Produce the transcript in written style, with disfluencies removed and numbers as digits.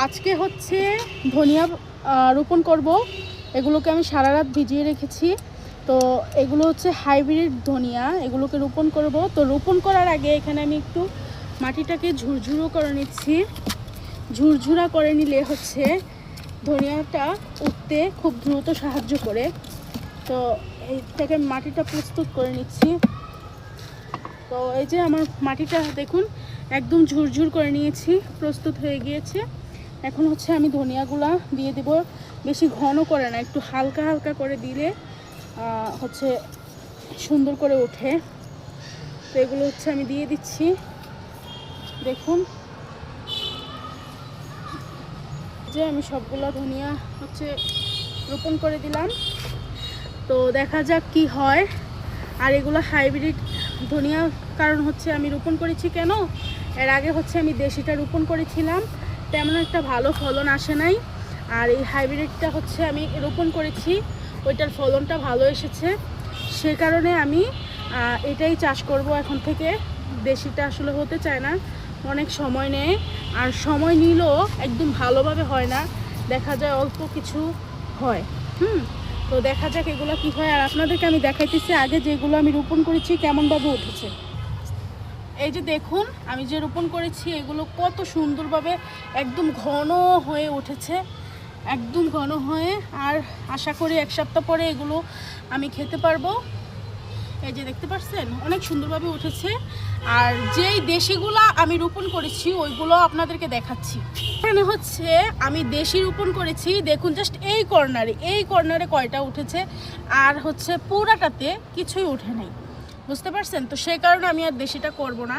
আজকে হচ্ছে ধনিয়া রোপণ করব। এগুলোকে আমি সারা রাত ভিজিয়ে রেখেছি। তো এগুলো হচ্ছে হাইব্রিড ধনিয়া, এগুলোকে রোপণ করব। তো রোপণ করার আগে এখানে আমি একটু মাটিটাকে ঝুরঝুরো করে নিচ্ছি। ঝুরঝুরা করে নিলে হচ্ছে ধনিয়াটা উঠতে খুব দ্রুত সাহায্য করে। তো এইটাকে মাটিটা প্রস্তুত করে নিচ্ছি। তো এই যে আমার মাটিটা দেখুন একদম ঝুরঝুর করে নিয়েছি, প্রস্তুত হয়ে গিয়েছে। এখন হচ্ছে আমি ধনিয়াগুলা দিয়ে দেব। বেশি ঘন করে না, একটু হালকা হালকা করে দিলে হচ্ছে সুন্দর করে ওঠে। তো এগুলো হচ্ছে আমি দিয়ে দিচ্ছি। দেখুন যে আমি সবগুলো ধনিয়া হচ্ছে রোপণ করে দিলাম। তো দেখা যাক কি হয়। আর এগুলো হাইব্রিড ধনিয়া, কারণ হচ্ছে আমি রোপণ করেছি কেন, এর আগে হচ্ছে আমি দেশিটা রোপণ করেছিলাম, তেমন একটা ভালো ফলন আসে নাই। আর এই হাইব্রিডটা হচ্ছে আমি রোপণ করেছি, ওইটার ফলনটা ভালো এসেছে। সে কারণে আমি এটাই চাষ করব এখন থেকে। দেশিটা আসলে হতে চায় না, অনেক সময় নেয়। আর সময় নিলেও একদম ভালোভাবে হয় না, দেখা যায় অল্প কিছু হয়। তো দেখা যাক এগুলো কি হয়। আর আপনাদেরকে আমি দেখাইতেছি আগে যেগুলো আমি রোপণ করেছি কেমনভাবে উঠেছে। এই যে দেখুন আমি যে রোপণ করেছি এগুলো কত সুন্দরভাবে একদম ঘন হয়ে উঠেছে, একদম ঘন হয়ে। আর আশা করি এক সপ্তাহ পরে এগুলো আমি খেতে পারবো। এই যে দেখতে পাচ্ছেন অনেক সুন্দরভাবে উঠেছে। আর যেই দেশিগুলা আমি রোপণ করেছি ওইগুলো আপনাদেরকে দেখাচ্ছি। এখানে হচ্ছে আমি দেশি রোপণ করেছি, দেখুন জাস্ট এই কর্নারে কয়টা উঠেছে, আর হচ্ছে পুরাটাতে কিছুই উঠে নাই। বুঝতে পারছেন? তো সেই কারণে আমি আর দেশিটা করব না।